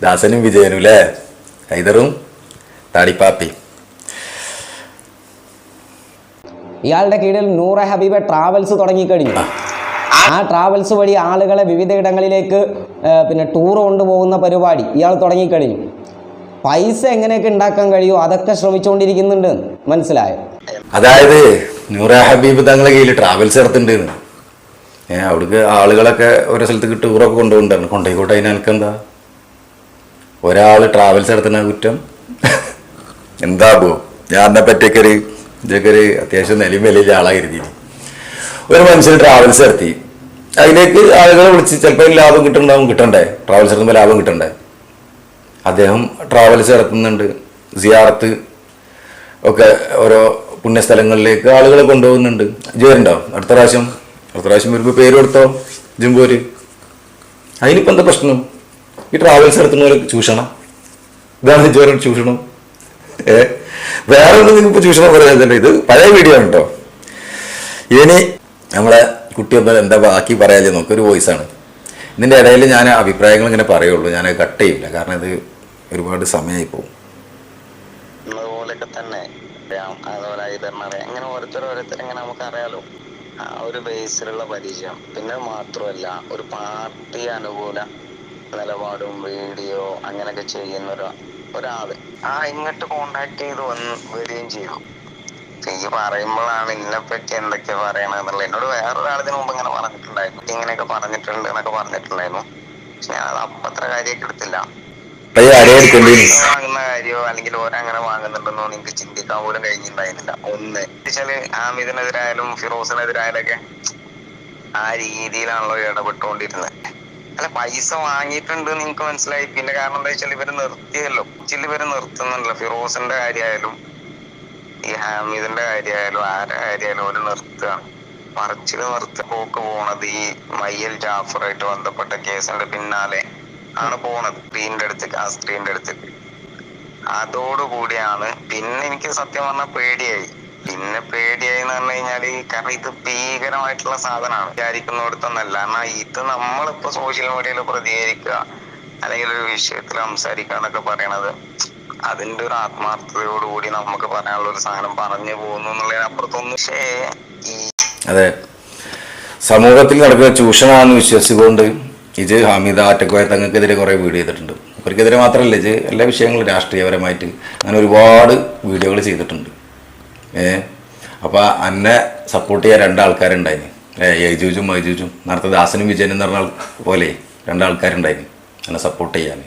ദാസനും വിജയനും അല്ലേ, ഹൈദറും താടിപ്പാപ്പി. ഇയാളുടെ കീഴിൽ നൂറ ഹബീബ് ട്രാവൽസ് തുടങ്ങിക്കഴിഞ്ഞു. ആ ട്രാവൽസ് വഴി ആളുകളെ വിവിധയിടങ്ങളിലേക്ക് പിന്നെ ടൂർ കൊണ്ടുപോകുന്ന പരിപാടി ഇയാൾ തുടങ്ങിക്കഴിഞ്ഞു. പൈസ എങ്ങനെയൊക്കെ ഉണ്ടാക്കാൻ കഴിയുമോ അതൊക്കെ ശ്രമിച്ചുകൊണ്ടിരിക്കുന്നുണ്ട്. മനസ്സിലായോ? അതായത് നൂറ ഹബീബ് തങ്ങളെ കയ്യിൽ ട്രാവൽസ് നടത്തുന്നുണ്ട്. അവിടേക്ക് ആളുകളൊക്കെ ഓരോ സ്ഥലത്തേക്ക് ടൂറൊക്കെ കൊണ്ടുപോകുന്നുണ്ടായിരുന്നു. കൊണ്ടുപോയിക്കോട്ടെ, അതിന് എനിക്കെന്താ? ഒരാൾ ട്രാവൽസ് നടത്തുന്ന കുറ്റം എന്താ പോ? ഞാൻ എന്നെ പറ്റിയൊക്കെ ഇതൊക്കെ അത്യാവശ്യം നിലയും വിലയിലെ ആളായിരുന്നു. ഒരു മനുഷ്യൻ ട്രാവൽസ് നടത്തി, അതിലേക്ക് ആളുകളെ വിളിച്ച് ചിലപ്പോൾ ലാഭം കിട്ടണ്ടേ? ട്രാവൽസ് നടത്തുമ്പോൾ ലാഭം കിട്ടണ്ടേ? അദ്ദേഹം ട്രാവൽസ് നടത്തുന്നുണ്ട്, സിയാറത്ത് ഒക്കെ ഓരോ പുണ്യസ്ഥലങ്ങളിലേക്ക് ആളുകളെ കൊണ്ടുപോകുന്നുണ്ട്. ജോരുണ്ടോ? അടുത്ത പ്രാവശ്യം വരുമ്പോൾ പേര് കൊടുത്തോ, ജുംബൂര്. അതിനിപ്പോൾ എന്താ പ്രശ്നം? ഈ ട്രാവൽസ് നടത്തുന്നവരെ ചൂഷണം. ഇതാണ് ജോരം ചൂഷണം. വേറെ ഒന്നും നിങ്ങൾക്ക് ചൂഷണം പറയാൻ. ഇത് പഴയ വീഡിയോ ആണ് കേട്ടോ. ഇനി നമ്മളെ കുട്ടിയൊന്നും എന്താ ബാക്കി പറയാതെ നോക്കൊരു വോയിസാണ്. ഇതിൻ്റെ ഇടയിൽ ഞാൻ അഭിപ്രായങ്ങൾ ഇങ്ങനെ പറയുള്ളൂ, ഞാൻ കട്ട് ചെയ്യില്ല, കാരണം ഇത് ഒരുപാട് സമയമായി പോകും. അതുപോലെയൊക്കെ തന്നെ അതുപോലെ ഇങ്ങനെ ഓരോരുത്തർ ഇങ്ങനെ നമുക്ക് അറിയാലോ, ആ ഒരു ബേസിലുള്ള പരിചയം. പിന്നെ മാത്രമല്ല, ഒരു പാർട്ടി അനുകൂല നിലപാടും വീഡിയോ അങ്ങനെയൊക്കെ ചെയ്യുന്ന ഒരാള് ഇങ്ങോട്ട് കോണ്ടാക്ട് ചെയ്ത് വരികയും ചെയ്തു. ഈ പറയുമ്പോഴാണ് ഇതിനെപ്പറ്റി എന്തൊക്കെ പറയണെന്നുള്ളത്. എന്നോട് വേറൊരാളിന് മുമ്പ് ഇങ്ങനെ പറഞ്ഞിട്ടുണ്ടായിരുന്നു, ഇങ്ങനെയൊക്കെ പറഞ്ഞിട്ടുണ്ട് എന്നൊക്കെ പറഞ്ഞിട്ടുണ്ടായിരുന്നു. പക്ഷെ ഞാൻ അത് അപ്പത്ര കാര്യമൊക്കെ എടുത്തില്ല. വാങ്ങുന്ന കാര്യമോ അല്ലെങ്കിൽ ഓരങ്ങനെ വാങ്ങുന്നുണ്ടെന്നോ നിങ്ങൾക്ക് ചിന്തിക്കാൻ പോലും കഴിഞ്ഞിട്ടുണ്ടായിരുന്നില്ല. ഒന്ന് വെച്ചാല് ഹാമിദിനെതിരായാലും ഫിറോസിനെതിരായാലും ഒക്കെ ആ രീതിയിലാണല്ലോ ഇടപെട്ടുകൊണ്ടിരുന്നത്. അല്ല, പൈസ വാങ്ങിയിട്ടുണ്ട് നിങ്ങൾക്ക് മനസ്സിലായി. പിന്നെ കാരണം എന്താ വെച്ചാൽ ഇവര് നിർത്തിയല്ലോ, ഇവര് നിർത്തുന്നുണ്ടല്ലോ. ഫിറോസിന്റെ കാര്യമായാലും ഈ ഹാമിദിന്റെ കാര്യമായാലും ആരുടെ കാര്യമായാലും ഒരു നിർത്തുകയാണ്, പോക്ക് പോണത് ഈ മയ്യൽ ജാഫറായിട്ട് ബന്ധപ്പെട്ട കേസിന്റെ പിന്നാലെ ആണ് പോണത്. ആ സ്ത്രീന്റെ അടുത്തേക്ക് അതോടുകൂടിയാണ് പിന്നെ എനിക്ക് സത്യം പറഞ്ഞാൽ പേടിയായി. എന്ന് പറഞ്ഞു കഴിഞ്ഞാല്, കാരണം ഇത് ഭീകരമായിട്ടുള്ള സാധനമാണ്. വിചാരിക്കുന്നിടത്തൊന്നല്ല. കാരണം ഇത് നമ്മളിപ്പോ സോഷ്യൽ മീഡിയയിൽ പ്രതികരിക്കുക അല്ലെങ്കിൽ ഒരു വിഷയത്തിൽ സംസാരിക്കുക എന്നൊക്കെ പറയണത് അതിന്റെ ഒരു ആത്മാർത്ഥതയോടുകൂടി നമുക്ക് പറയാനുള്ള ഒരു സാധനം പറഞ്ഞു പോകുന്നു എന്നുള്ളതിനപ്പുറത്തൊന്നും. പക്ഷേ അതെ, സമൂഹത്തിൽ നടക്കുന്ന ചൂഷണമാണെന്ന് വിശ്വസിച്ചുകൊണ്ട് ഇത് ഹമീദ ആറ്റക്കോയ തങ്ങൾക്കെതിരെ കുറേ വീഡിയോ ചെയ്തിട്ടുണ്ട്. അവർക്കെതിരെ മാത്രമല്ല, ഇത് എല്ലാ വിഷയങ്ങളും രാഷ്ട്രീയപരമായിട്ട് അങ്ങനെ ഒരുപാട് വീഡിയോകൾ ചെയ്തിട്ടുണ്ട്. അപ്പോൾ എന്നെ സപ്പോർട്ട് ചെയ്യാൻ രണ്ടാൾക്കാരുണ്ടായിന്, യജൂജും മജൂജും. നേരത്തെ ദാസനും വിജയനും എന്ന് പറഞ്ഞ പോലെ രണ്ടാൾക്കാരുണ്ടായിന് എന്നെ സപ്പോർട്ട് ചെയ്യാൻ.